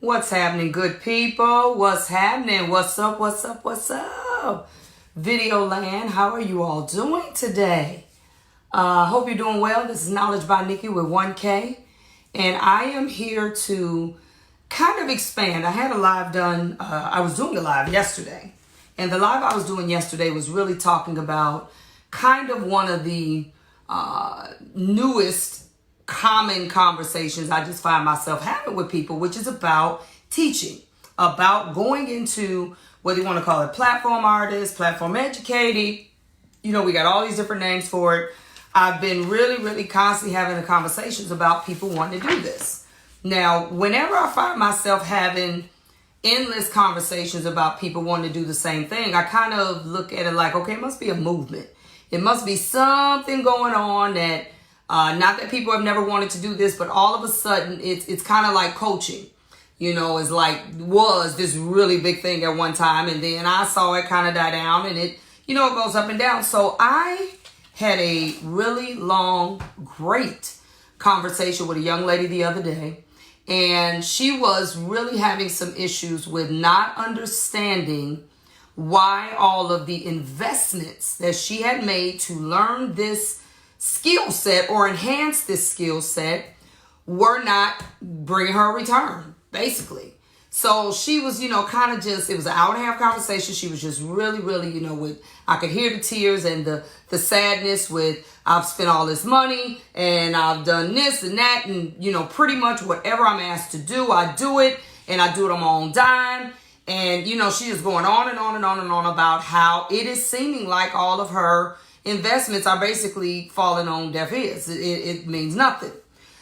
What's happening, good people? What's happening? What's up? What's up? What's up? Video land, how are you all doing today? Hope you're doing well. This is Knowledge by Nikki with 1K. And I am here to kind of expand. I had a live done, I was doing a live yesterday. And the live I was doing yesterday was really talking about kind of one of the newest common conversations I just find myself having with people, which is about teaching, about going into whether you want to call it platform artist, platform educated. You know, we got all these different names for it. I've been really constantly having the conversations about people wanting to do this. Now, whenever I find myself having endless conversations about people wanting to do the same thing, I kind of look at it like, okay, it must be a movement. It must be something going on that not that people have never wanted to do this, but all of a sudden it's kind of like coaching, you know, is like, was this really big thing at one time. And then I saw it kind of die down and it, you know, it goes up and down. So I had a really long, great conversation with a young lady the other day. And she was really having some issues with not understanding why all of the investments that she had made to learn this skill set or enhance this skill set were not bringing her a return, basically. So she was, you know, kind of just, it was an hour and a half conversation. She was just really, you know, with, I could hear the tears and the sadness with, I've spent all this money and I've done this and that. And, you know, pretty much whatever I'm asked to do, I do it and I do it on my own dime. And, you know, she is going on and on and on and on about how it is seeming like all of her investments are basically falling on deaf ears. It means nothing.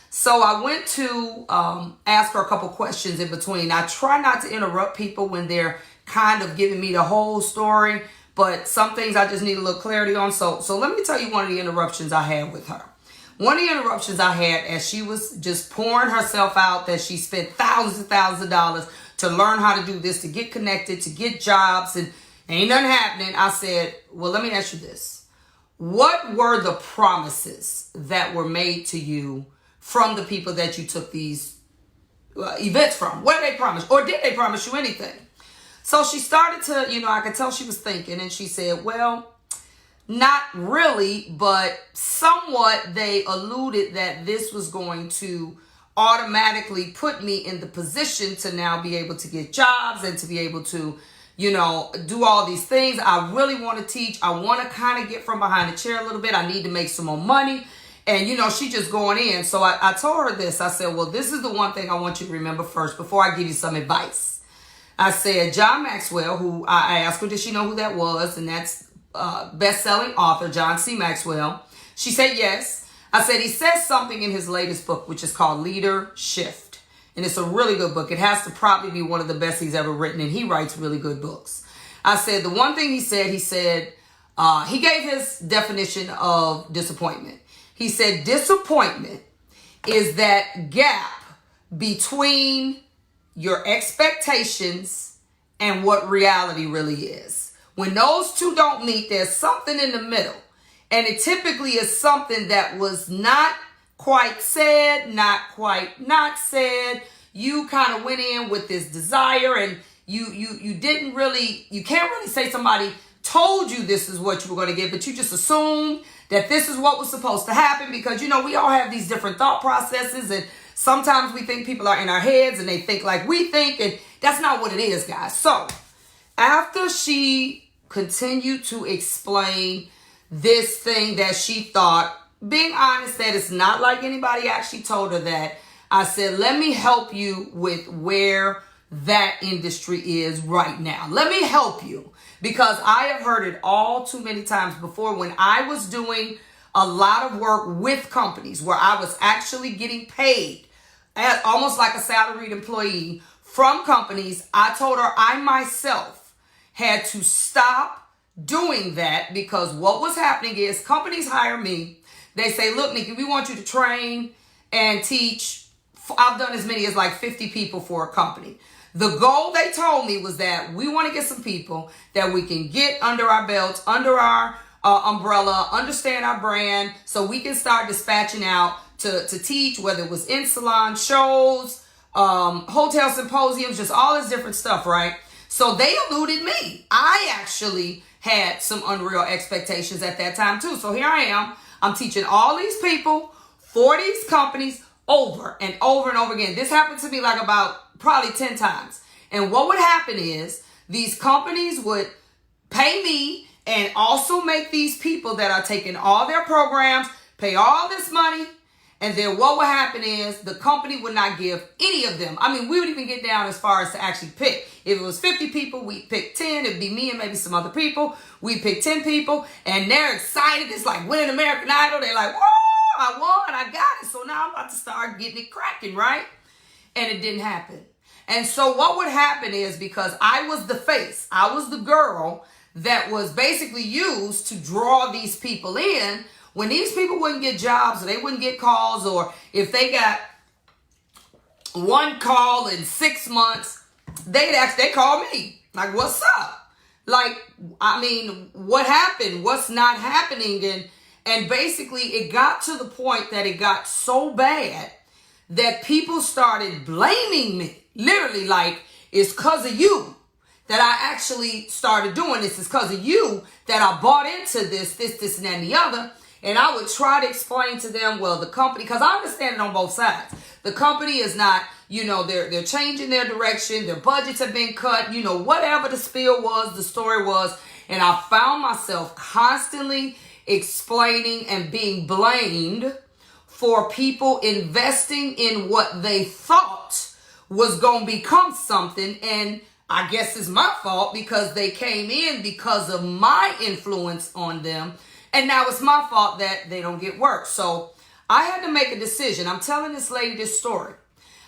So I went to ask her a couple questions in between. I try not to interrupt people when they're kind of giving me the whole story, but some things I just need a little clarity on. So let me tell you one of the interruptions I had with her. One of the interruptions I had as she was just pouring herself out that she spent thousands of dollars to learn how to do this, to get connected, to get jobs, and ain't nothing happening. I said, well, let me ask you this. What were the promises that were made to you from the people that you took these events from? What did they promise? Or did they promise you anything? So she started to, you know, I could tell she was thinking, and she said, well, not really, but somewhat they alluded that this was going to automatically put me in the position to now be able to get jobs and to be able to, you know, do all these things. I really want to teach. I want to kind of get from behind the chair a little bit. I need to make some more money. And, you know, she just going in. So I told her this. I said, well, this is the one thing I want you to remember first before I give you some advice. I said, John Maxwell, who I asked her, did she know who that was? And that's best-selling author, John C. Maxwell. She said yes. I said, he says something in his latest book, which is called Leader Shift. And it's a really good book. It has to probably be one of the best he's ever written. And he writes really good books. I said, the one thing he said, he gave his definition of disappointment. He said, disappointment is that gap between your expectations and what reality really is. When those two don't meet, there's something in the middle. And it typically is something that was not quite said, not quite not said. You kind of went in with this desire and you didn't really, you can't really say somebody told you this is what you were going to get, but you just assumed that this is what was supposed to happen because, you know, we all have these different thought processes and sometimes we think people are in our heads and they think like we think, and that's not what it is, guys. So after she continued to explain this thing that she thought, being honest, that it's not like anybody actually told her that, I said, let me help you with where that industry is right now. Let me help you because I have heard it all too many times before when I was doing a lot of work with companies where I was actually getting paid as almost like a salaried employee from companies. I told her I myself had to stop doing that because what was happening is companies hire me. They say, look, Nikki, we want you to train and teach. I've done as many as like 50 people for a company. The goal they told me was that we want to get some people that we can get under our belts, under our umbrella, understand our brand, so we can start dispatching out to teach, whether it was in salon shows, hotel symposiums, just all this different stuff, right? So they eluded me. I actually had some unreal expectations at that time too. So here I am. I'm teaching all these people for these companies over and over and over again. This happened to me like about probably 10 times. And what would happen is these companies would pay me and also make these people that are taking all their programs pay all this money. And then what would happen is the company would not give any of them. I mean, we would even get down as far as to actually pick. If it was 50 people, we'd pick 10. It'd be me and maybe some other people. We'd pick 10 people. And they're excited. It's like winning American Idol. They're like, whoa, I won. I got it. So now I'm about to start getting it cracking, right? And it didn't happen. And so what would happen is, because I was the face, I was the girl that was basically used to draw these people in. When these people wouldn't get jobs or they wouldn't get calls, or if they got one call in 6 months, they'd call me. Like, what's up? Like, I mean, what happened? What's not happening? And basically it got to the point that it got so bad that people started blaming me. Literally, like, it's because of you that I actually started doing this. It's because of you that I bought into this, and that, and the other. And I would try to explain to them, well, the company, because I understand it on both sides. The company is not, they're changing their direction. Their budgets have been cut, whatever the spiel was, the story was. And I found myself constantly explaining and being blamed for people investing in what they thought was going to become something. And I guess it's my fault because they came in because of my influence on them. And now it's my fault that they don't get work. So I had to make a decision. I'm telling this lady this story.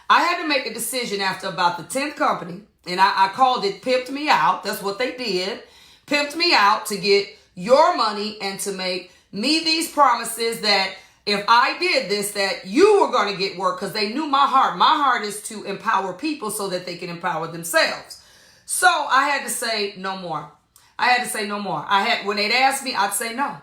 I had to make a decision after about the 10th company. And I called it Pimped Me Out. That's what they did. Pimped me out to get your money and to make me these promises that if I did this, that you were going to get work, because they knew my heart. My heart is to empower people so that they can empower themselves. So I had to say no more. When they'd ask me, I'd say no.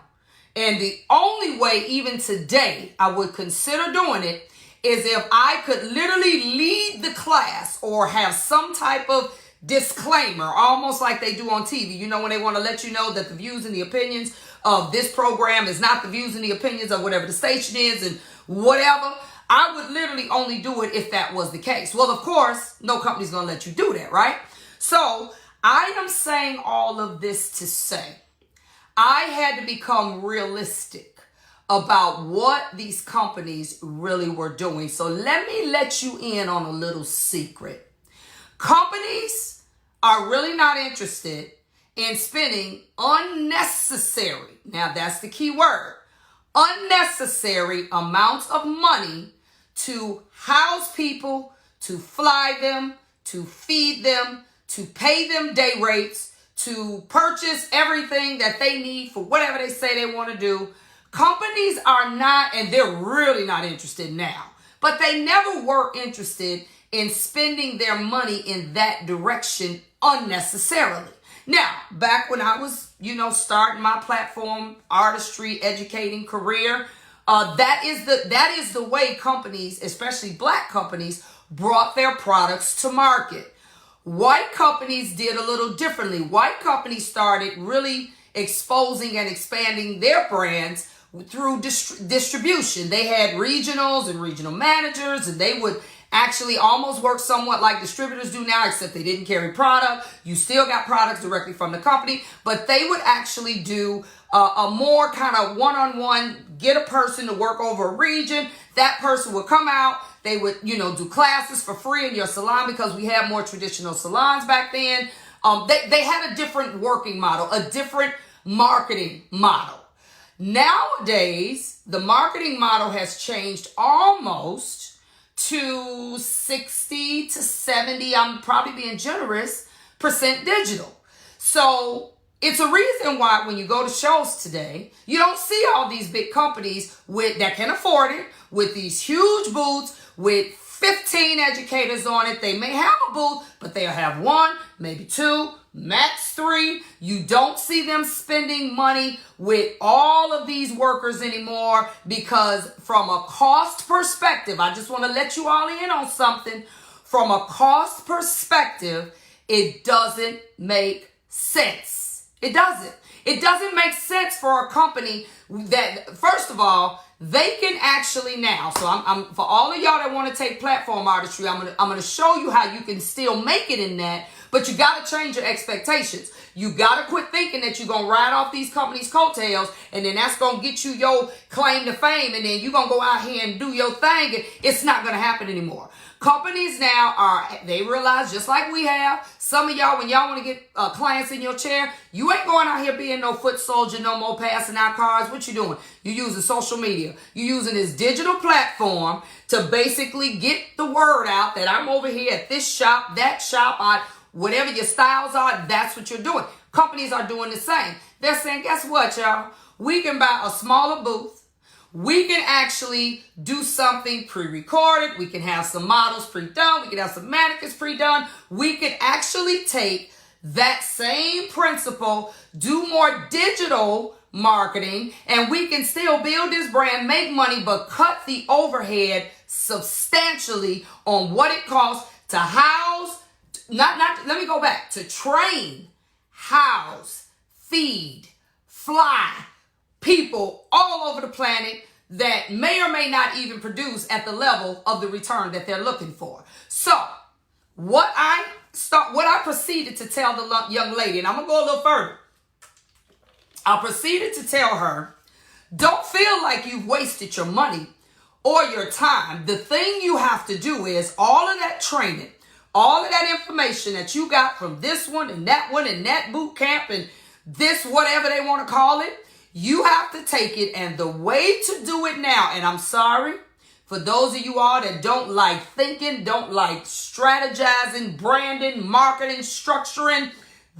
And the only way, even today, I would consider doing it is if I could literally lead the class or have some type of disclaimer, almost like they do on TV. When they want to let you know that the views and the opinions of this program is not the views and the opinions of whatever the station is and whatever. I would literally only do it if that was the case. Well, of course, no company's going to let you do that, right? So I am saying all of this to say, I had to become realistic about what these companies really were doing. So let me let you in on a little secret. Companies are really not interested in spending unnecessary, now that's the key word, unnecessary amounts of money to house people, to fly them, to feed them, to pay them day rates, to purchase everything that they need for whatever they say they want to do. Companies are not, and they're really not interested now, but they never were interested in spending their money in that direction unnecessarily. Now, back when I was, starting my platform, artistry, educating career, that is the way companies, especially black companies, brought their products to market. White companies did a little differently. White companies started really exposing and expanding their brands through distribution. They had regionals and regional managers, and they would actually almost work somewhat like distributors do now, except they didn't carry product. You still got products directly from the company, but they would actually do a more kind of one-on-one, get a person to work over a region. That person would come out. They would, do classes for free in your salon, because we had more traditional salons back then. They had a different working model, a different marketing model. Nowadays, the marketing model has changed almost to 60 to 70, I'm probably being generous, % digital. So it's a reason why when you go to shows today, you don't see all these big companies that can afford it, with these huge booths, with 15 educators on it. They may have a booth, but they'll have 1, maybe 2, max 3. You don't see them spending money with all of these workers anymore, because from a cost perspective, I just want to let you all in on something. from a cost perspective, it doesn't make sense. It doesn't. It doesn't make sense for a company that, first of all, they can actually now. So I'm for all of y'all that want to take platform artistry, I'm gonna show you how you can still make it in that, but you got to change your expectations. You got to quit thinking that you're going to ride off these companies' coattails and then that's going to get you your claim to fame and then you're going to go out here and do your thing. And it's not going to happen anymore. Companies now they realize, just like we have, some of y'all, when y'all want to get clients in your chair, you ain't going out here being no foot soldier no more, passing out cards. What you doing? You using social media. You using this digital platform to basically get the word out that I'm over here at this shop, that shop, whatever your styles are, that's what you're doing. Companies are doing the same. They're saying, guess what, y'all? We can buy a smaller booth. We can actually do something pre-recorded. We can have some models pre-done. We can have some mannequins pre-done. We can actually take that same principle, do more digital marketing, and we can still build this brand, make money, but cut the overhead substantially on what it costs to house, let me go back, to train, house, feed, fly people all over the planet that may or may not even produce at the level of the return that they're looking for. So what I proceeded to tell the young lady, and I'm going to go a little further. I proceeded to tell her, don't feel like you've wasted your money or your time. The thing you have to do is all of that training, all of that information that you got from this one and that boot camp and this whatever they want to call it, you have to take it. And the way to do it now, and I'm sorry for those of you all that don't like thinking, don't like strategizing, branding, marketing, structuring,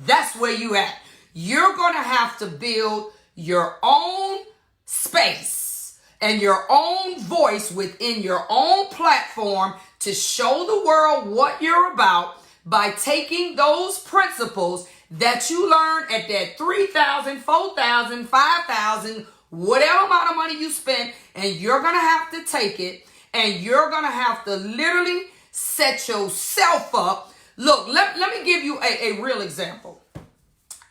that's where you at. You're going to have to build your own space and your own voice within your own platform to show the world what you're about by taking those principles that you learn at that $3,000, $4,000, $5,000, whatever amount of money you spend, and you're going to have to take it and you're going to have to literally set yourself up. Look, let me give you a real example.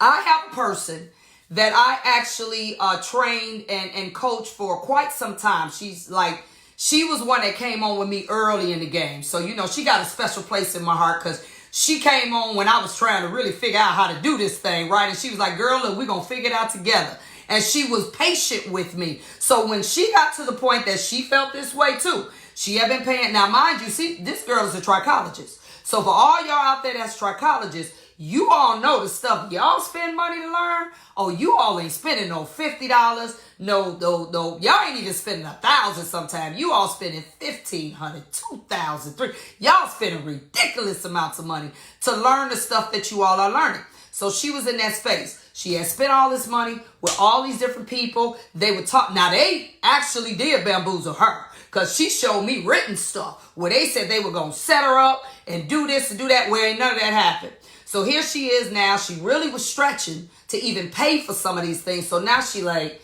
I have a person that I actually trained and coached for quite some time. She was one that came on with me early in the game. So, she got a special place in my heart because she came on when I was trying to really figure out how to do this thing, right? And she was like, girl, look, we're going to figure it out together. And she was patient with me. So when she got to the point that she felt this way too, she had been paying. Now, mind you, see, this girl is a trichologist. So for all y'all out there that's trichologists, you all know the stuff y'all spend money to learn. Oh, you all ain't spending no $50. No. Y'all ain't even spending $1,000 sometimes. You all spending $1,500, $2,000, $3,000. Y'all spending ridiculous amounts of money to learn the stuff that you all are learning. So she was in that space. She had spent all this money with all these different people. They would talk. Now, they actually did bamboozle her because she showed me written stuff where they said they were going to set her up and do this and do that, where ain't none of that happened. So here she is now. She really was stretching to even pay for some of these things. So now she like,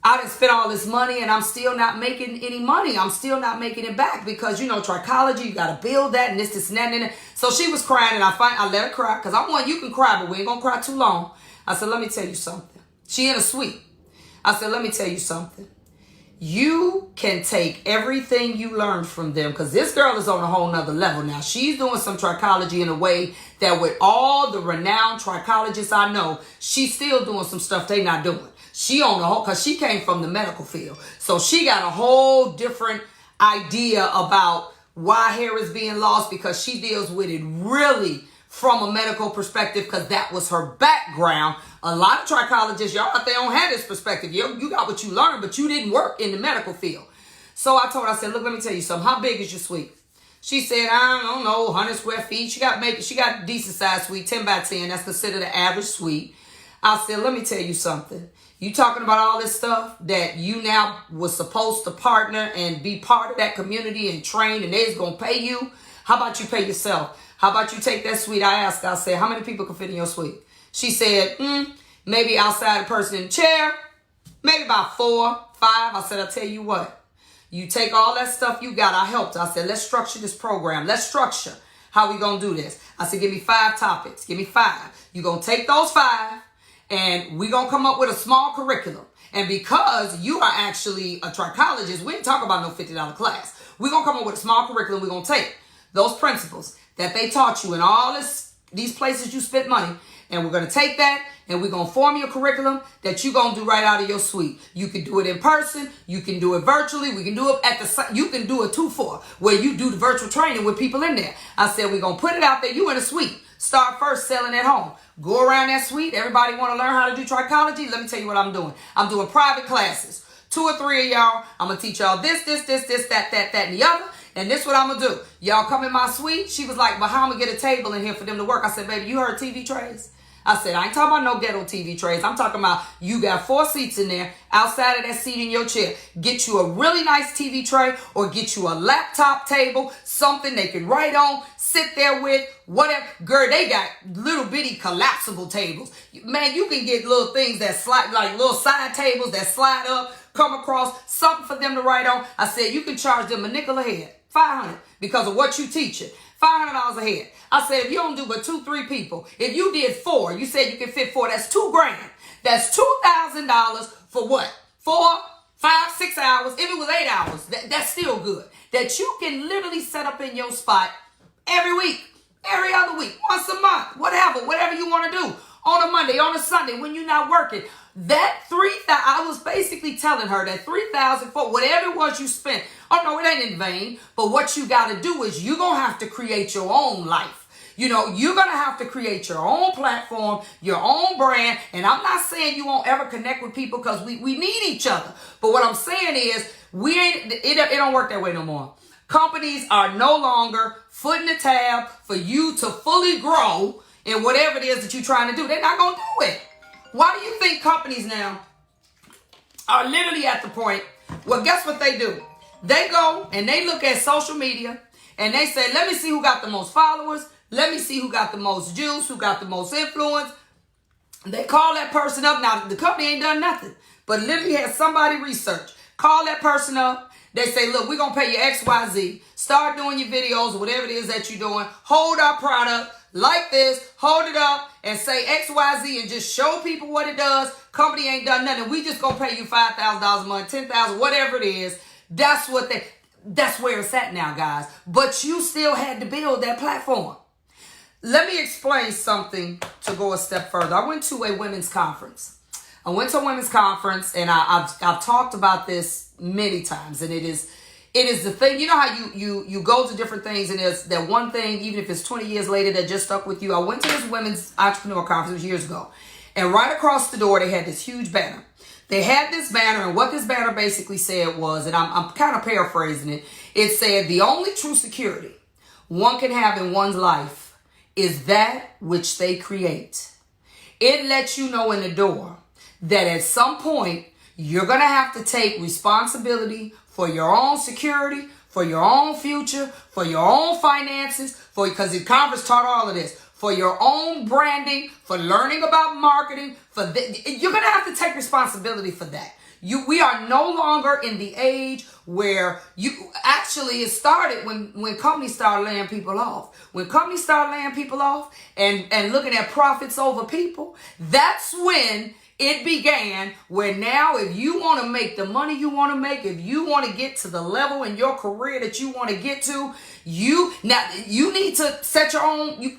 I done spent all this money and I'm still not making any money. I'm still not making it back because, trichology, you got to build that and this and that and that. So she was crying and I let her cry because you can cry, but we ain't going to cry too long. I said, let me tell you something. She in a suite. I said, let me tell you something. You can take everything you learned from them because this girl is on a whole nother level now. She's doing some trichology in a way that with all the renowned trichologists I know, she's still doing some stuff they not doing. She on the whole, because she came from the medical field. So she got a whole different idea about why hair is being lost because she deals with it really from a medical perspective because that was her background. A lot of trichologists, y'all out there don't have this perspective. You got what you learned, but you didn't work in the medical field. So I told her, I said, look, let me tell you something. How big is your suite? She said, I don't know, 100 square feet. She got a decent size suite, 10 by 10. That's considered an average suite. I said, let me tell you something. You talking about all this stuff that you now was supposed to partner and be part of that community and train and they's going to pay you. How about you pay yourself? How about you take that suite? I asked her, I said, how many people can fit in your suite? She said, maybe outside the person in the chair, maybe about 4, 5. I said, I'll tell you what. You take all that stuff you got. I helped her. I said, let's structure this program. Let's structure how we going to do this. I said, give me 5 topics. Give me 5. You're going to take those 5 and we're going to come up with a small curriculum. And because you are actually a trichologist, we ain't talking about no $50 class. We're going to come up with a small curriculum. We're going to take those principles that they taught you in all these places you spent money. And we're going to take that and we're going to form your curriculum that you're going to do right out of your suite. You can do it in person. You can do it virtually. We can do it you can do a 2-4 where you do the virtual training with people in there. I said, we're going to put it out there. You in a suite. Start first selling at home. Go around that suite. Everybody want to learn how to do trichology? Let me tell you what I'm doing. I'm doing private classes. 2 or 3 of y'all. I'm going to teach y'all this, that, and the other. And this what I'm going to do. Y'all come in my suite. She was like, well, how am I going to get a table in here for them to work? I said, baby, you heard TV trays? I said, I ain't talking about no ghetto TV trays. I'm talking about you got 4 seats in there. Outside of that seat in your chair, get you a really nice TV tray or get you a laptop table, something they can write on, sit there with, whatever. Girl, they got little bitty collapsible tables. Man, you can get little things that slide, like little side tables that slide up, come across, something for them to write on. I said, you can charge them a nickel a head, $500, because of what you teaching. $500 a head. I said, if you don't do but 2-3 people, if you did 4, you said you can fit 4, that's $2,000. That's $2,000 for what? 4, 5, 6 hours. If it was 8 hours, that's still good. That you can literally set up in your spot every week, every other week, once a month, whatever you want to do. On a Monday, on a Sunday, when you're not working. That $3,000, I was basically telling her that $3,000 for whatever it was you spent. Oh no, it ain't in vain. But what you got to do is you're going to have to create your own life. You know, you're going to have to create your own platform, your own brand. And I'm not saying you won't ever connect with people because we need each other. But what I'm saying is it don't work that way no more. Companies are no longer footing the tab for you to fully grow in whatever it is that you're trying to do. They're not going to do it. Why do you think companies now are literally at the point, well, guess what they do? They go and they look at social media and they say, let me see who got the most followers. Let me see who got the most juice, who got the most influence. They call that person up. Now, the company ain't done nothing, but literally had somebody research. Call that person up. They say, look, we're going to pay you XYZ. Start doing your videos or whatever it is that you're doing. Hold our product like this. Hold it up and say XYZ and just show people what it does. Company ain't done nothing. We just going to pay you $5,000 a month, $10,000, whatever it is. That's where it's at now, guys. But you still had to build that platform. Let me explain something to go a step further. I went to a women's conference. and I've talked about this many times, and it is the thing. You know how you go to different things, and there's that one thing, even if it's 20 years later, that just stuck with you. I went to this women's entrepreneur conference, it was years ago, and right across the door they had this huge banner. They had this banner, and what this banner basically said was, and I'm kind of paraphrasing it, it said, the only true security one can have in one's life is that which they create. It lets you know in the door that at some point you're going to have to take responsibility for your own security, for your own future, for your own finances, because the conference taught all of this, for your own branding, for learning about marketing, you're going to have to take responsibility for that. We are no longer in the age where it started when companies started laying people off. When companies started laying people off and looking at profits over people, that's when it began, where now if you want to make the money you want to make, if you want to get to the level in your career that you want to get to, you need to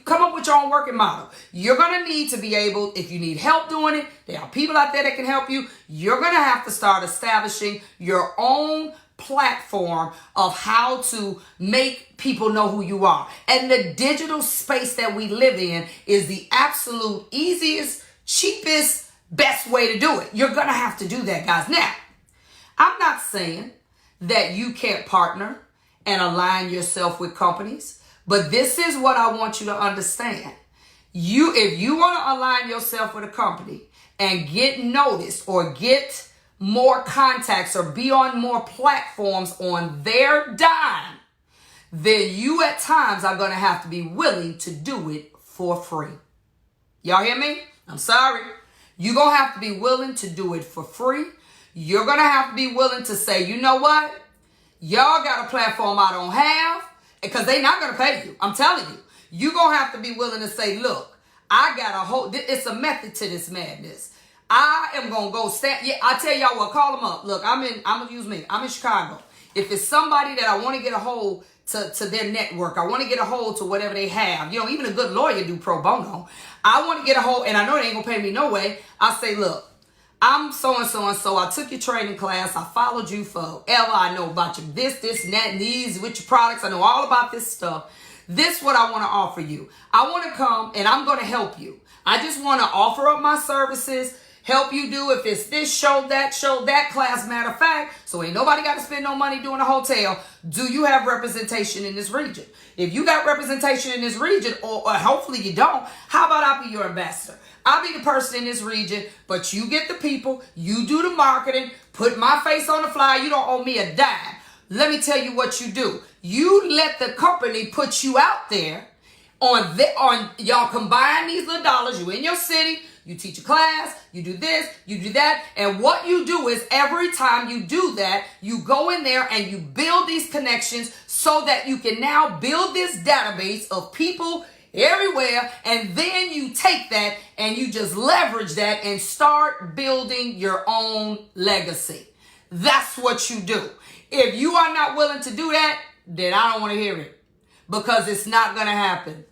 come up with your own working model. You're going to need to be able, if you need help doing it, there are people out there that can help you. You're going to have to start establishing your own platform of how to make people know who you are. And the digital space that we live in is the absolute easiest, cheapest, best way to do it. You're going to have to do that, guys. Now, I'm not saying that you can't partner and align yourself with companies, but this is what I want you to understand. If you want to align yourself with a company and get noticed or get more contacts or be on more platforms on their dime, then you at times are going to have to be willing to do it for free. Y'all hear me? I'm sorry. You're going to have to be willing to do it for free. You're going to have to be willing to say, you know what? Y'all got a platform I don't have, because they not going to pay you. I'm telling you. You're going to have to be willing to say, look, I got a whole, it's a method to this madness. I am going to go stand. Yeah, I tell y'all what, call them up. Look, I'm going to use me. I'm in Chicago. If it's somebody that I want to get a hold to their network, I want to get a hold to whatever they have. You know, even a good lawyer do pro bono. I want to get a hold, and I know they ain't going to pay me no way. I say, look, I'm so-and-so and so. I took your training class. I followed you forever. I know about you this, and that, and these, with your products. I know all about this stuff. This is what I want to offer you. I want to come, and I'm going to help you. I just want to offer up my services, help you do, if it's this, show that class. Matter of fact, so ain't nobody got to spend no money doing a hotel. Do you have representation in this region? If you got representation in this region, or hopefully you don't, how about I be your ambassador? I'll be the person in this region, but you get the people, you do the marketing, put my face on the flyer. You don't owe me a dime. Let me tell you what you do. You let the company put you out there on y'all combine these little dollars. You in your city, you teach a class, you do this, you do that. And what you do is every time you do that, you go in there and you build these connections so that you can now build this database of people everywhere. And then you take that and you just leverage that and start building your own legacy. That's what you do. If you are not willing to do that, then I don't want to hear it, because it's not going to happen.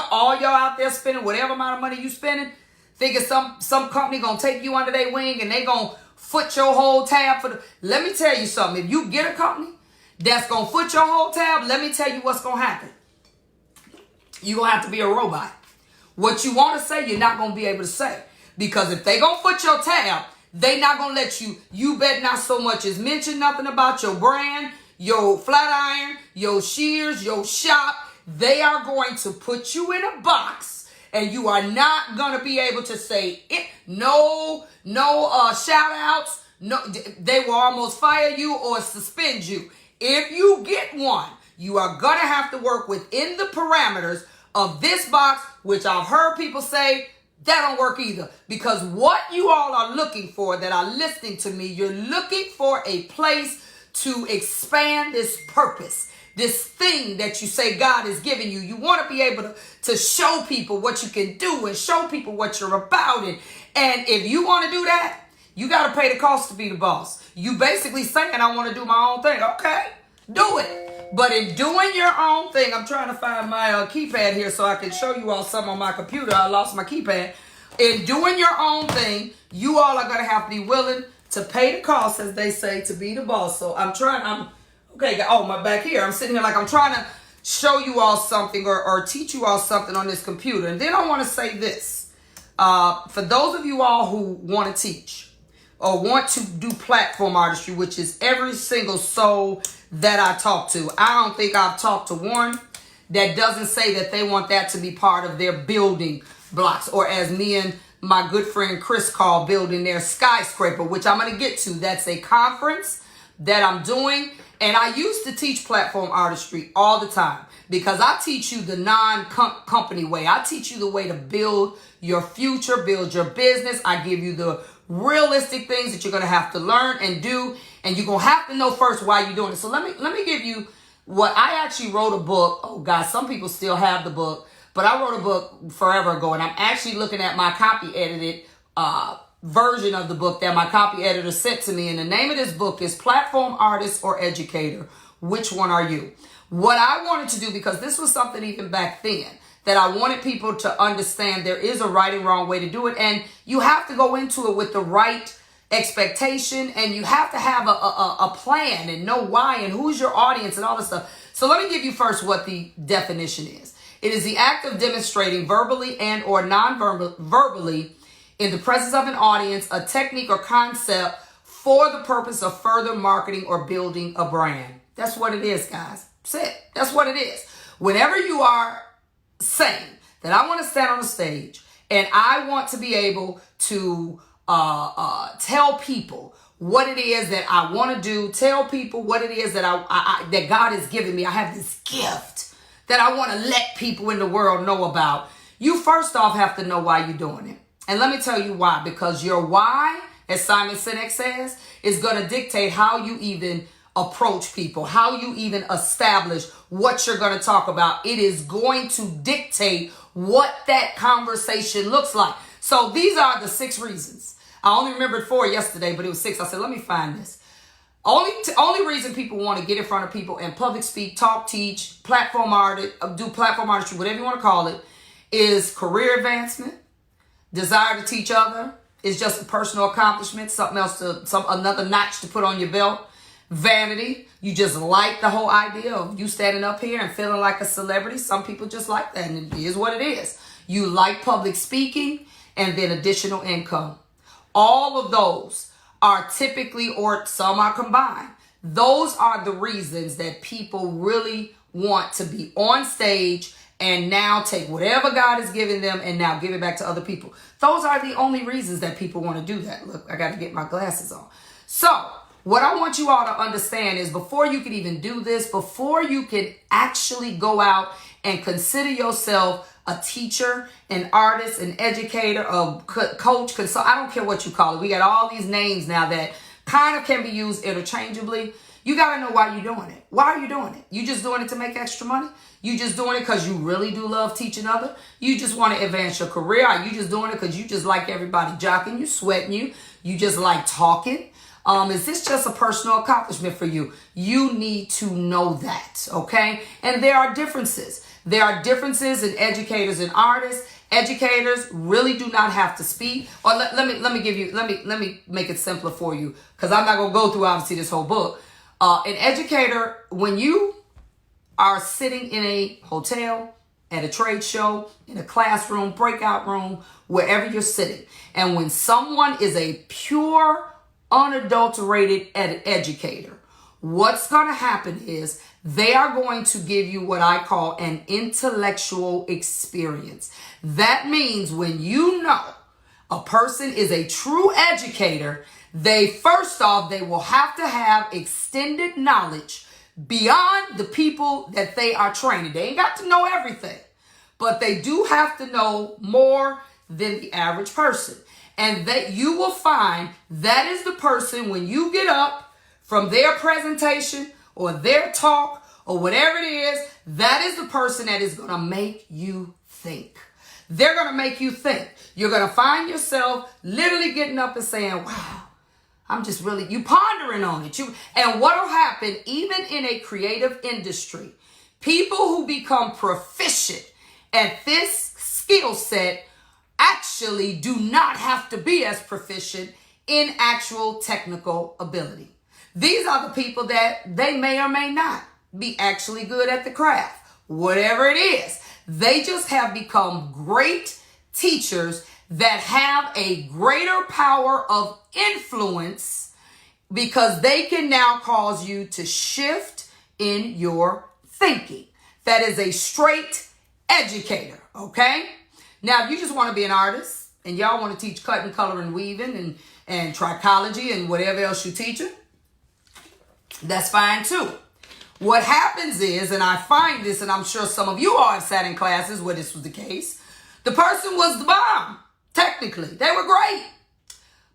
All y'all out there spending whatever amount of money you spending, thinking some company going to take you under their wing and they going to foot your whole tab for the. Let me tell you something. If you get a company that's going to foot your whole tab, let me tell you what's going to happen. You're going to have to be a robot. What you want to say, you're not going to be able to say. Because if they going to foot your tab, they not going to let you bet not so much as mention nothing about your brand, your flat iron, your shears, your shop. They are going to put you in a box, and you are not going to be able to say it. No shout outs. No, they will almost fire you or suspend you. If you get one, you are going to have to work within the parameters of this box, which I've heard people say that don't work either. Because what you all are looking for that are listening to me, you're looking for a place to expand this purpose, this thing that you say God is giving you. You want to be able to show people what you can do and show people what you're about. And if you want to do that, you got to pay the cost to be the boss. You basically saying, I want to do my own thing. Okay, do it. But in doing your own thing, I'm trying to find my keypad here so I can show you all something on my computer. I lost my keypad. In doing your own thing, you all are going to have to be willing to pay the cost, as they say, to be the boss. So okay, oh, my back here. I'm sitting here like I'm trying to show you all something or teach you all something on this computer. And then I want to say this. For those of you all who want to teach or want to do platform artistry, which is every single soul that I talk to, I don't think I've talked to one that doesn't say that they want that to be part of their building blocks, or as me and my good friend Chris call building their skyscraper, which I'm going to get to. That's a conference that I'm doing. And I used to teach platform artistry all the time because I teach you the non-company way. I teach you the way to build your future, build your business. I give you the realistic things that you're going to have to learn and do. And you're going to have to know first why you're doing it. So let me give you what I actually wrote a book. Oh, God, some people still have the book. But I wrote a book forever ago, and I'm actually looking at my copy edited version of the book that my copy editor sent to me. And the name of this book is Platform Artist or Educator. Which one are you? What I wanted to do, because this was something even back then that I wanted people to understand, there is a right and wrong way to do it. And you have to go into it with the right expectation, and you have to have a plan and know why and who's your audience and all this stuff. So let me give you first what the definition is. It is the act of demonstrating verbally and or non-verbally in the presence of an audience, a technique or concept for the purpose of further marketing or building a brand. That's what it is, guys. That's it. That's what it is. Whenever you are saying that I want to stand on the stage and I want to be able to tell people what it is that I want to do, tell people what it is that that God has given me. I have this gift that I want to let people in the world know about. You first off have to know why you're doing it. And let me tell you why. Because your why, as Simon Sinek says, is going to dictate how you even approach people, how you even establish what you're going to talk about. It is going to dictate what that conversation looks like. So these are the 6 reasons. I only remembered 4 yesterday, but it was 6. I said, let me find this. Only reason people want to get in front of people and public speak, talk, teach, platform artist, do platform artistry, whatever you want to call it, is career advancement, desire to teach other, is just a personal accomplishment, something else another notch to put on your belt. Vanity, you just like the whole idea of you standing up here and feeling like a celebrity. Some people just like that, and it is what it is. You like public speaking, and then additional income. All of those are typically, or some are combined. Those are the reasons that people really want to be on stage and now take whatever God has given them and now give it back to other people. Those are the only reasons that people want to do that. Look, I got to get my glasses on. So what I want you all to understand is before you can even do this, before you can actually go out and consider yourself a teacher, an artist, an educator, a coach, I don't care what you call it. We got all these names now that kind of can be used interchangeably. You got to know why you're doing it. Why are you doing it? You just doing it to make extra money? You just doing it because you really do love teaching others? You just want to advance your career? Are you just doing it because you just like everybody jocking you, sweating you? You just like talking? Is this just a personal accomplishment for you? You need to know that, okay? And there are differences. There are differences in educators and artists. Educators really do not have to speak. Or let me make it simpler for you, because I'm not gonna go through obviously this whole book. An educator, when you are sitting in a hotel, at a trade show, in a classroom, breakout room, wherever you're sitting, and when someone is a pure, unadulterated educator, what's going to happen is they are going to give you what I call an intellectual experience. That means when you know a person is a true educator, first off, they will have to have extended knowledge beyond the people that they are training. They ain't got to know everything, but they do have to know more than the average person. And that you will find that is the person, when you get up from their presentation or their talk or whatever it is, that is the person that is going to make you think. They're going to make you think. You're going to find yourself literally getting up and saying, wow, you pondering on it. And what will happen, even in a creative industry, people who become proficient at this skill set actually do not have to be as proficient in actual technical ability. These are the people that they may or may not be actually good at the craft, whatever it is. They just have become great teachers that have a greater power of influence because they can now cause you to shift in your thinking. That is a straight educator, okay? Now, if you just want to be an artist and y'all want to teach cutting, coloring, weaving, and trichology and whatever else you're teaching, that's fine too. What happens is, and I find this, and I'm sure some of you all have sat in classes where this was the case, the person was the bomb. Technically, they were great.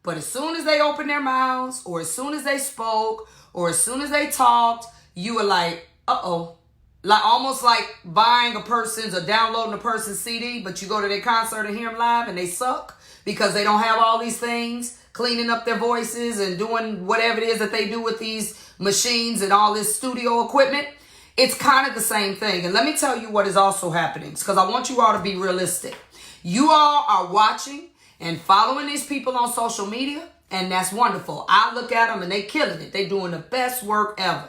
But as soon as they opened their mouths, or as soon as they spoke, or as soon as they talked, you were like, uh-oh. Like almost like buying a person's or downloading a person's CD, but you go to their concert and hear them live and they suck because they don't have all these things, cleaning up their voices and doing whatever it is that they do with these machines and all this studio equipment. It's kind of the same thing. And let me tell you what is also happening, because I want you all to be realistic. You all are watching and following these people on social media, and that's wonderful. I look at them and they killing it. They doing the best work ever.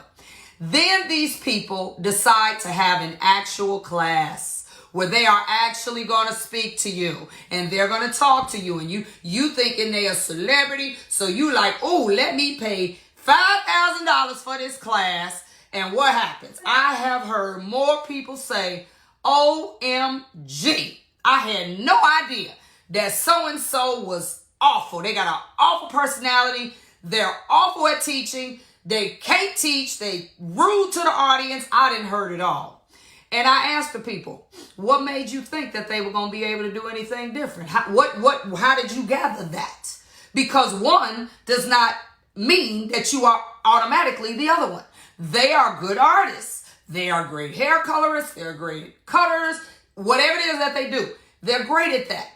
Then these people decide to have an actual class where they are actually going to speak to you and they're going to talk to you, and you thinking they a celebrity. So you like, oh, let me pay $5,000 for this class. And what happens? I have heard more people say, OMG, I had no idea that so-and-so was awful. They got an awful personality. They're awful at teaching. They can't teach. They rude to the audience. I didn't heard it all. And I asked the people, what made you think that they were going to be able to do anything different? How did you gather that? Because one does not mean that you are automatically the other one. They are good artists. They are great hair colorists. They're great cutters. Whatever it is that they do, they're great at that.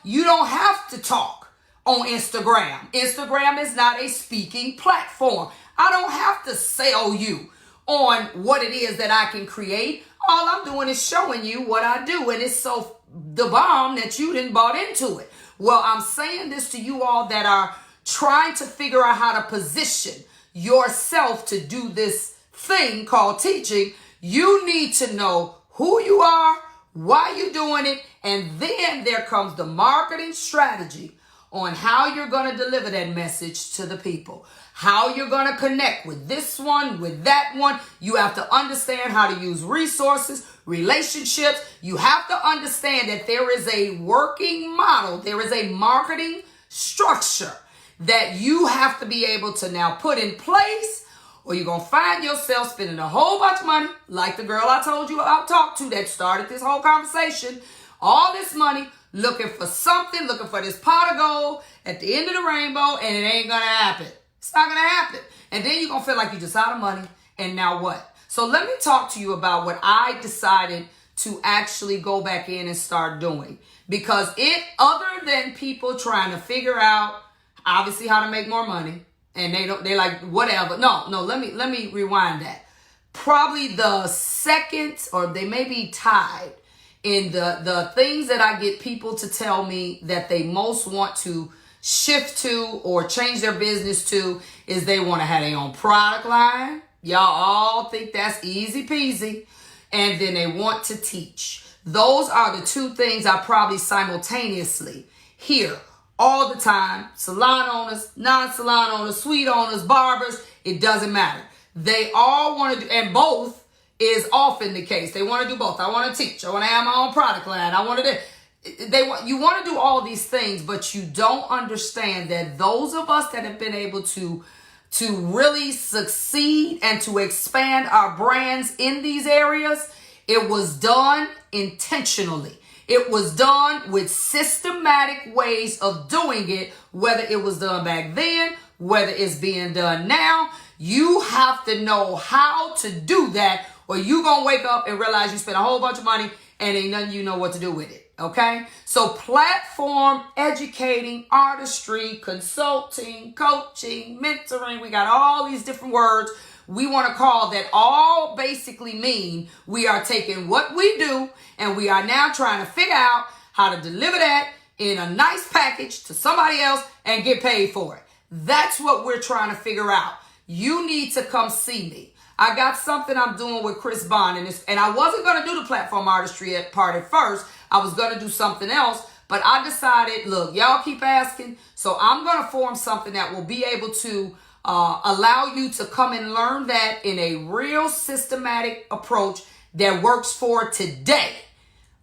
You don't have to talk on Instagram. Instagram is not a speaking platform. I don't have to sell you on what it is that I can create. All I'm doing is showing you what I do, and it's so the bomb that you didn't bought into it. Well, I'm saying this to you all that are trying to figure out how to position yourself to do this thing called teaching. You need to know who you are, why you're doing it, and then there comes the marketing strategy on how you're going to deliver that message to the people, how you're going to connect with this one, with that one. You have to understand how to use resources, relationships. You have to understand that there is a working model. There is a marketing structure that you have to be able to now put in place, or you're going to find yourself spending a whole bunch of money, like the girl I told you I talked to that started this whole conversation, all this money, looking for something, looking for this pot of gold at the end of the rainbow, and it ain't going to happen. It's not going to happen. And then you're going to feel like you're just out of money, and now what? So let me talk to you about what I decided to actually go back in and start doing. Because other than people trying to figure out, obviously, how to make more money, and they're like, whatever. No, let me rewind that. Probably the second, or they may be tied, in the things that I get people to tell me that they most want to shift to or change their business to is they want to have their own product line. Y'all all think that's easy peasy. And then they want to teach. Those are the two things I probably simultaneously hear all the time. Salon owners, non-salon owners, suite owners, barbers, it doesn't matter. They all want to do, and both is often the case. They want to do both. I want to teach. I want to have my own product line. I want to do. You want to do all these things, but you don't understand that those of us that have been able to really succeed and to expand our brands in these areas, it was done intentionally. It was done with systematic ways of doing it, whether it was done back then, whether it's being done now. You have to know how to do that, or you're going to wake up and realize you spent a whole bunch of money and ain't nothing you know what to do with it. Okay? So platform, educating, artistry, consulting, coaching, mentoring, we got all these different words we want to call that all basically mean we are taking what we do and we are now trying to figure out how to deliver that in a nice package to somebody else and get paid for it. That's what we're trying to figure out. You need to come see me. I got something I'm doing with Chris Bond, and I wasn't going to do the platform artistry part at first. I was going to do something else, but I decided, look, y'all keep asking, so I'm going to form something that will be able to allow you to come and learn that in a real systematic approach that works for today.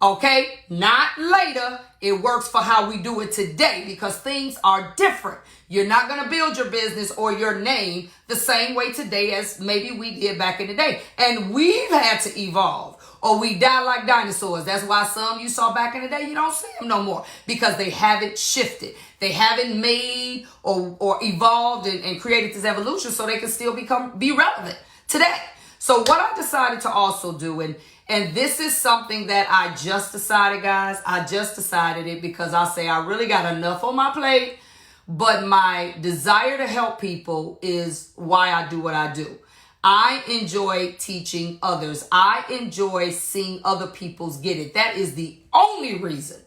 Okay? Not later. It works for how we do it today because things are different. You're not going to build your business or your name the same way today as maybe we did back in the day. And we've had to evolve or we die like dinosaurs. That's why some you saw back in the day, you don't see them no more because they haven't shifted. They haven't made or evolved and created this evolution so they can still be relevant today. So what I decided to also do, and this is something that I just decided, guys. I just decided it because I say I really got enough on my plate, but my desire to help people is why I do what I do. I enjoy teaching others. I enjoy seeing other people's get it. That is the only reason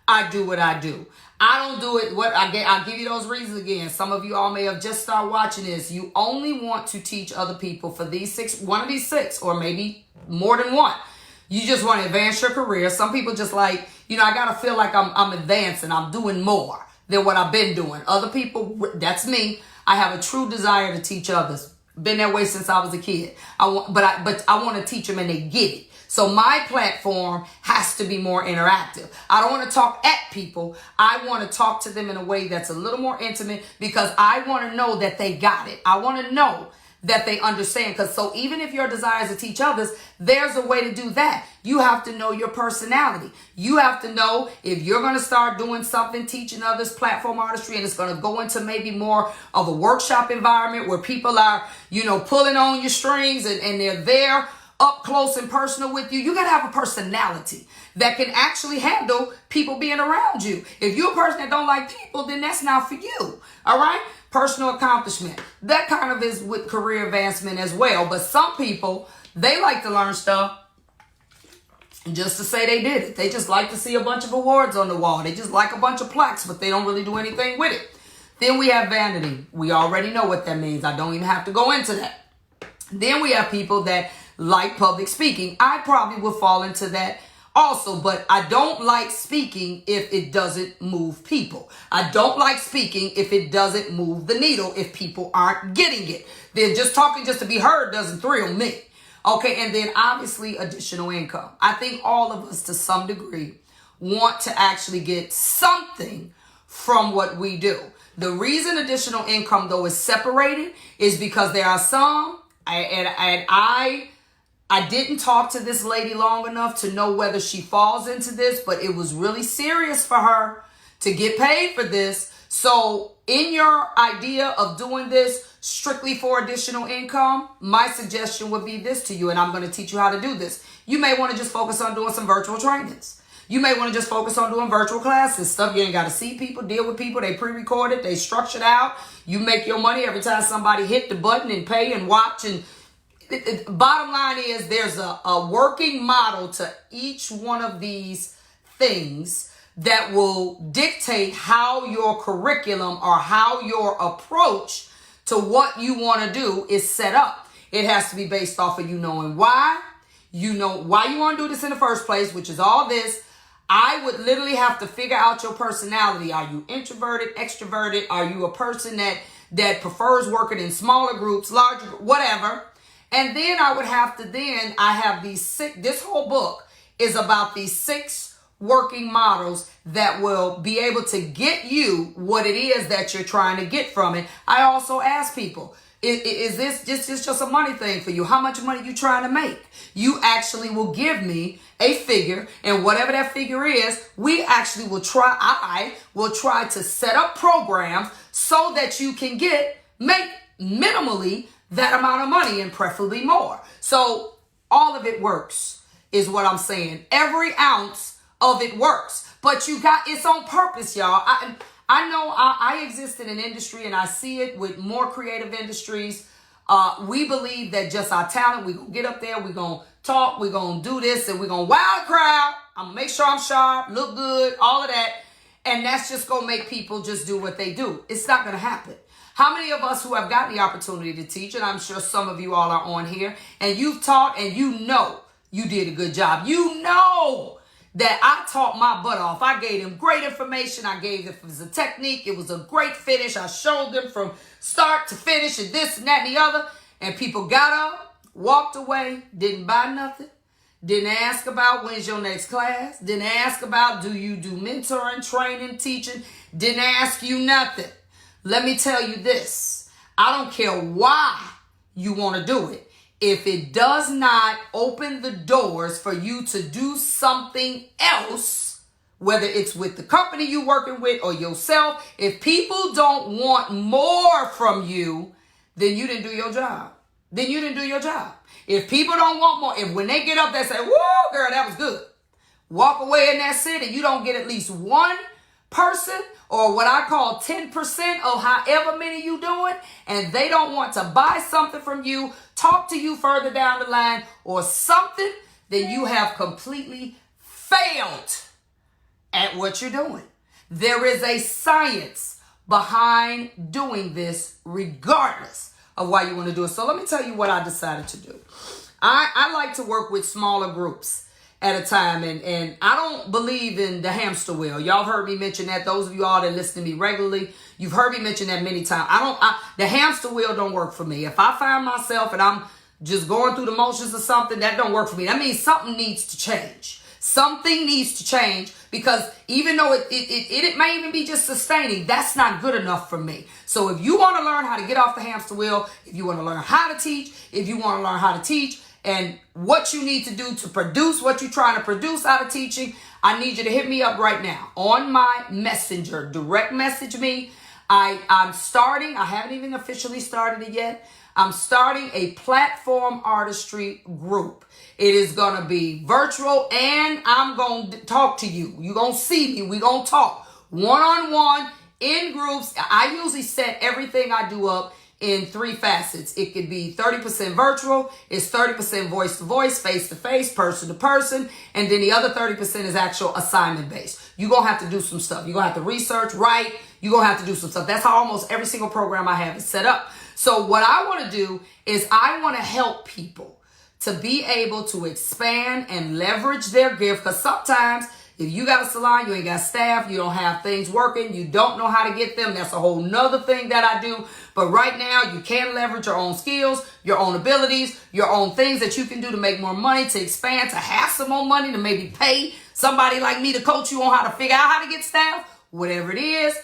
I do what I do. I don't do it. I'll give you those reasons again. Some of you all may have just started watching this. You only want to teach other people for one of these six, or maybe more than one. You just want to advance your career. Some people just like, I got to feel like I'm advancing. I'm doing more than what I've been doing. Other people, that's me. I have a true desire to teach others. Been that way since I was a kid. But I want to teach them and they get it. So my platform has to be more interactive. I don't want to talk at people. I want to talk to them in a way that's a little more intimate because I want to know that they got it. I want to know that they understand. Because so even if your desire is to teach others, there's a way to do that. You have to know your personality. You have to know if you're going to start doing something, teaching others platform artistry, and it's going to go into maybe more of a workshop environment where people are, pulling on your strings and they're there up close and personal with you. You got to have a personality that can actually handle people being around you. If you're a person that don't like people, then that's not for you. All right? Personal accomplishment. That kind of is with career advancement as well. But some people, they like to learn stuff just to say they did it. They just like to see a bunch of awards on the wall. They just like a bunch of plaques, but they don't really do anything with it. Then we have vanity. We already know what that means. I don't even have to go into that. Then we have people that like public speaking. I probably would fall into that also, but I don't like speaking if it doesn't move people. I don't like speaking if it doesn't move the needle, if people aren't getting it. Then just talking just to be heard doesn't thrill me. Okay, and then obviously additional income. I think all of us to some degree want to actually get something from what we do. The reason additional income though is separated is because there are some, I didn't talk to this lady long enough to know whether she falls into this, but it was really serious for her to get paid for this. So in your idea of doing this strictly for additional income, my suggestion would be this to you, and I'm going to teach you how to do this. You may want to just focus on doing some virtual trainings. You may want to just focus on doing virtual classes, stuff you ain't got to see people, deal with people. They pre-recorded, they structured out. You make your money every time somebody hit the button and pay and watch. And bottom line is there's a working model to each one of these things that will dictate how your curriculum or how your approach to what you want to do is set up. It has to be based off of you knowing why. You know why you want to do this in the first place, which is all this. I would literally have to figure out your personality. Are you introverted, extroverted? Are you a person that prefers working in smaller groups, larger, whatever? And then I would have to I have this whole book is about these 6 working models that will be able to get you what it is that you're trying to get from it. I also ask people, is this just a money thing for you? How much money you trying to make? You actually will give me a figure, and whatever that figure is, I will try to set up programs so that you can make minimally that amount of money and preferably more. So all of it works is what I'm saying. Every ounce of it works, but it's on purpose, y'all. I know I exist in an industry and I see it with more creative industries. We believe that just our talent, we're going to get up there, we're going to talk, we're going to do this, and we're going to wow the crowd. I'm going to make sure I'm sharp, look good, all of that. And that's just going to make people just do what they do. It's not going to happen. How many of us who have gotten the opportunity to teach, and I'm sure some of you all are on here, and you've taught and you know you did a good job. You know that I taught my butt off. I gave them great information. I gave them a technique. It was a great finish. I showed them from start to finish and this and that and the other. And people got up, walked away, didn't buy nothing. Didn't ask about when's your next class. Didn't ask about do you do mentoring, training, teaching. Didn't ask you nothing. Let me tell you this. I don't care why you want to do it. If it does not open the doors for you to do something else, whether it's with the company you're working with or yourself, if people don't want more from you, then you didn't do your job. Then you didn't do your job. If people don't want more, if when they get up there and say, whoa, girl, that was good. Walk away in that city, you don't get at least one person or what I call 10% of however many you doing, and they don't want to buy something from you, talk to you further down the line or something, then you have completely failed at what you're doing. There is a science behind doing this regardless of why you want to do it. So let me tell you what I decided to do. I like to work with smaller groups at a time, and I don't believe in the hamster wheel. Y'all heard me mention that. Those of you all that listen to me regularly, you've heard me mention that many times. The hamster wheel don't work for me. If I find myself and I'm just going through the motions of something, that don't work for me. That means something needs to change. Something needs to change because even though it may even be just sustaining, that's not good enough for me. So if you want to learn how to get off the hamster wheel, if you want to learn how to teach, if you want to learn how to teach and what you need to do to produce what you're trying to produce out of teaching, I need you to hit me up right now on my messenger. Direct message me. I'm starting, I haven't even officially started it yet. I'm starting a platform artistry group. It is going to be virtual and I'm going to talk to you. You're going to see me. We're going to talk one-on-one in groups. I usually set everything I do up in 3 facets. It could be 30% virtual. It's 30% voice-to-voice, face-to-face, person-to-person. And then the other 30% is actual assignment-based. You're going to have to do some stuff. You're going to have to research, write. You're going to have to do some stuff. That's how almost every single program I have is set up. So what I want to do is I want to help people to be able to expand and leverage their gift. Because sometimes if you got a salon, you ain't got staff, you don't have things working, you don't know how to get them. That's a whole nother thing that I do. But right now you can leverage your own skills, your own abilities, your own things that you can do to make more money, to expand, to have some more money, to maybe pay somebody like me to coach you on how to figure out how to get staff, whatever it is.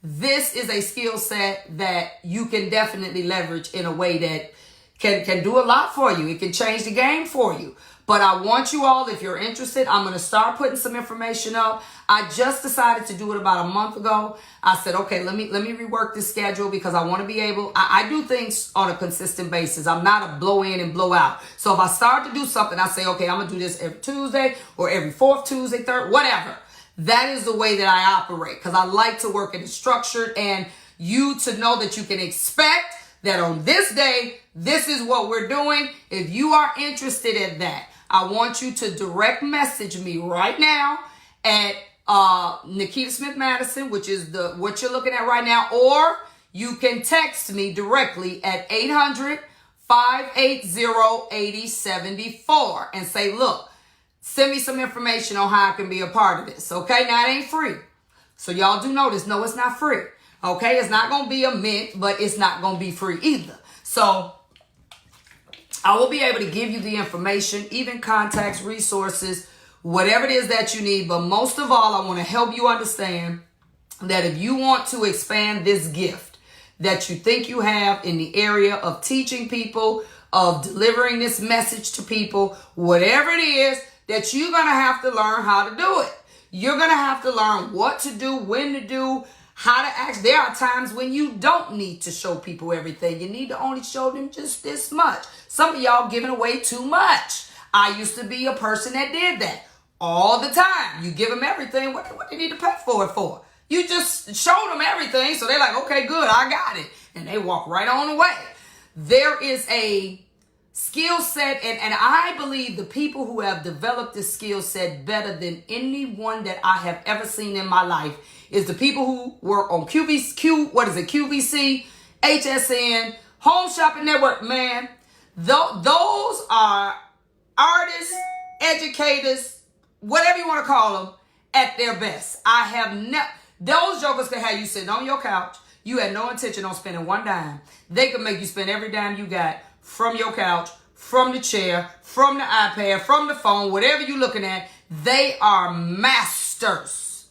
This is a skill set that you can definitely leverage in a way that can do a lot for you. It can change the game for you. But I want you all, if you're interested, I'm going to start putting some information up. I just decided to do it about a month ago. I said, okay, let me rework this schedule because I want to be able, I do things on a consistent basis. I'm not a blow in and blow out. So if I start to do something, I say, okay, I'm going to do this every Tuesday or every 4th Tuesday, 3rd, whatever. That is the way that I operate because I like to work in a structured and you to know that you can expect that on this day, this is what we're doing. If you are interested in that, I want you to direct message me right now at Nikita Smith Madison, which is what you're looking at right now, or you can text me directly at 800-580-8074 and say, look, send me some information on how I can be a part of this. Okay, now it ain't free. So y'all do notice, no, it's not free. Okay, it's not going to be a mint, but it's not going to be free either. So I will be able to give you the information, even contacts, resources, whatever it is that you need. But most of all, I want to help you understand that if you want to expand this gift that you think you have in the area of teaching people, of delivering this message to people, whatever it is, that you're going to have to learn how to do it. You're going to have to learn what to do, when to do, how to act. There are times when you don't need to show people everything. You need to only show them just this much. Some of y'all giving away too much. I used to be a person that did that all the time. You give them everything. What do you need to pay for it for? You just show them everything. So they're like, okay, good, I got it. And they walk right on away. There is a skill set, and I believe the people who have developed this skill set better than anyone that I have ever seen in my life is the people who work on QVC, HSN, Home Shopping Network. Man, those are artists, educators, whatever you want to call them, at their best. I have never, those jokers can have you sitting on your couch. You had no intention on spending one dime. They could make you spend every dime you got from your couch, from the chair, from the iPad, from the phone, whatever you're looking at. They are masters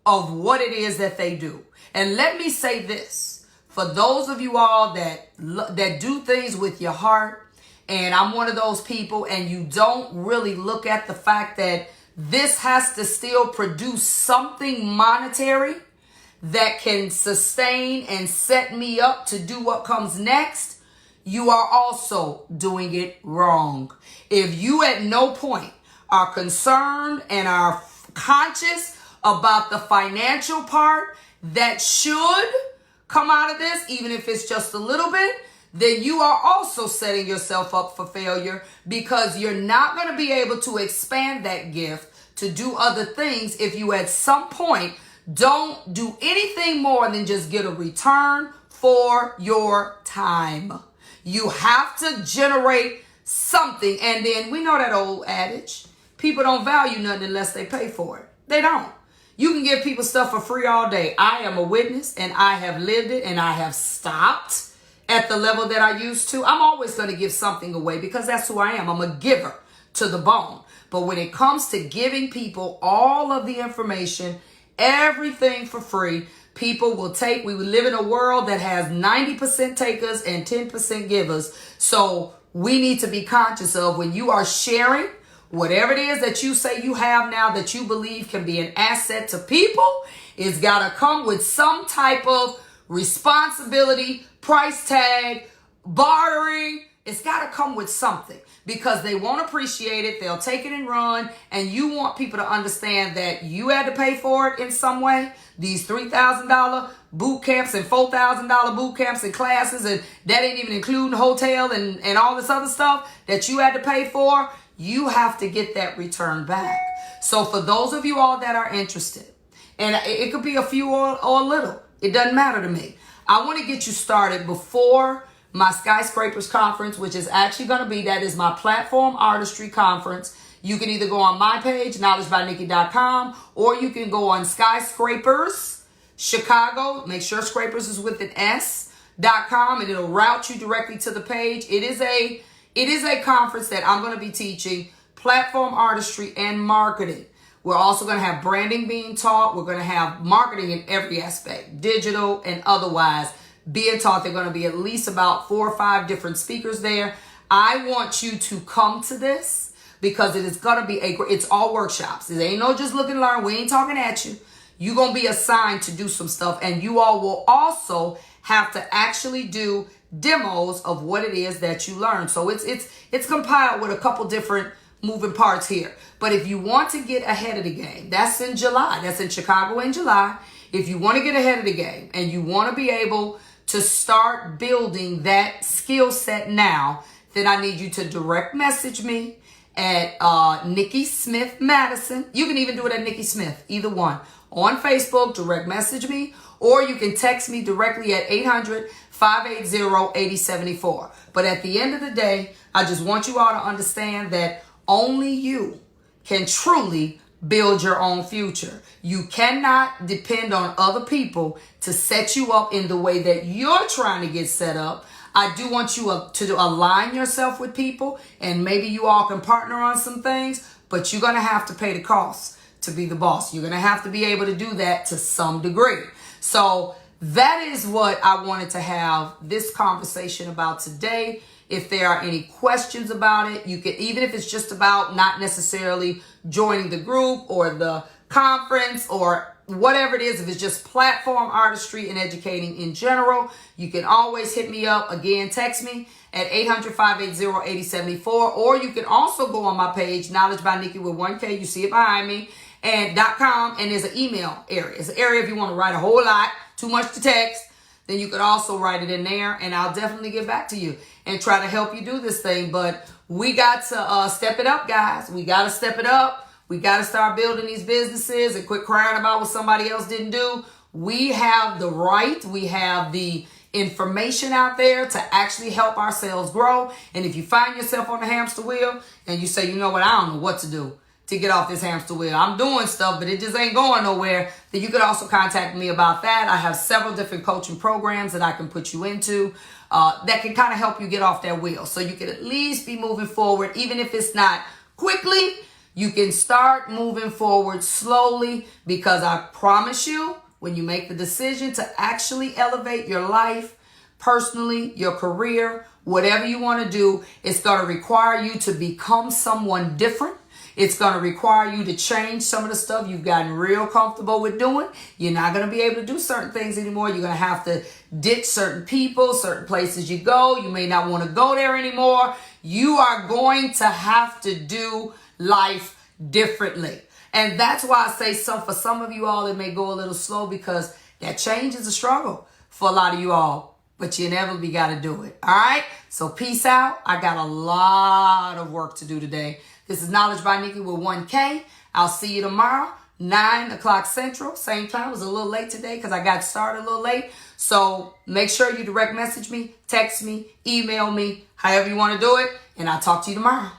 of what it is that they do. And let me say this, for those of you all that do things with your heart, and I'm one of those people, and you don't really look at the fact that this has to still produce something monetary that can sustain and set me up to do what comes next, you are also doing it wrong. If you at no point are concerned and are conscious about the financial part that should come out of this, even if it's just a little bit, then you are also setting yourself up for failure because you're not going to be able to expand that gift to do other things if you at some point don't do anything more than just get a return for your time. You have to generate something. And then we know that old adage, people don't value nothing unless they pay for it. They don't. You can give people stuff for free all day. I am a witness and I have lived it and I have stopped at the level that I used to. I'm always going to give something away because that's who I am. I'm a giver to the bone. But when it comes to giving people all of the information, everything for free, people will take. We live in a world that has 90% takers and 10% givers. So we need to be conscious of when you are sharing whatever it is that you say you have now that you believe can be an asset to people. It's got to come with some type of responsibility, price tag, bartering. It's got to come with something because they won't appreciate it. They'll take it and run. And you want people to understand that you had to pay for it in some way. These $3,000 boot camps and $4,000 boot camps and classes, and that ain't even including hotel and all this other stuff that you had to pay for. You have to get that return back. So for those of you all that are interested, and it could be a few or a little, it doesn't matter to me. I want to get you started before my Skyscrapers conference, which is actually going to be, that is my platform artistry conference. You can either go on my page, knowledgebynikki.com, or you can go on Skyscrapers Chicago. Make sure Scrapers is with an S.com, and it'll route you directly to the page. It is a conference that I'm going to be teaching platform artistry and marketing. We're also going to have branding being taught. We're going to have marketing in every aspect, digital and otherwise, being taught. There are going to be at least about 4 or 5 different speakers there. I want you to come to this because it is going to be it's all workshops. It ain't no just look and learn. We ain't talking at you. You're going to be assigned to do some stuff, and you all will also have to actually do demos of what it is that you learn. So it's compiled with a couple different moving parts here. But if you want to get ahead of the game, that's in July. That's in Chicago in July. If you want to get ahead of the game and you want to be able to start building that skill set now, then I need you to direct message me at Nikki Smith Madison. You can even do it at Nikki Smith, either one. On Facebook, direct message me, or you can text me directly at 800-580-8074. But at the end of the day, I just want you all to understand that only you can truly build your own future. You cannot depend on other people to set you up in the way that you're trying to get set up. I do want you to align yourself with people, and maybe you all can partner on some things, but you're going to have to pay the cost to be the boss. You're going to have to be able to do that to some degree. So that is what I wanted to have this conversation about today. If there are any questions about it, you can, even if it's just about not necessarily joining the group or the conference or whatever it is, if it's just platform artistry and educating in general, you can always hit me up. Again, text me at 800-580-8074, or you can also go on my page, Knowledge by Nikki with 1K. You see it behind me, and .com, and there's an email area. It's an area if you want to write a whole lot, too much to text, then you could also write it in there, and I'll definitely get back to you and try to help you do this thing. But we got to step it up, guys. We got to step it up. We got to start building these businesses and quit crying about what somebody else didn't do. We have the right, we have the information out there to actually help ourselves grow. And if you find yourself on the hamster wheel and you say, you know what, I don't know what to do to get off this hamster wheel. I'm doing stuff, but it just ain't going nowhere. Then you could also contact me about that. I have several different coaching programs that I can put you into that can kind of help you get off that wheel. So you can at least be moving forward, even if it's not quickly. You can start moving forward slowly, because I promise you, when you make the decision to actually elevate your life, personally, your career, whatever you want to do, it's going to require you to become someone different. It's going to require you to change some of the stuff you've gotten real comfortable with doing. You're not going to be able to do certain things anymore. You're going to have to ditch certain people, certain places you go. You may not want to go there anymore. You are going to have to do life differently. And that's why I say for some of you all, it may go a little slow, because that change is a struggle for a lot of you all. But you inevitably got to do it. All right? So peace out. I got a lot of work to do today. This is Knowledge by Nikki with 1K. I'll see you tomorrow, 9 o'clock Central. Same time. It was a little late today because I got started a little late. So make sure you direct message me, text me, email me, however you want to do it. And I'll talk to you tomorrow.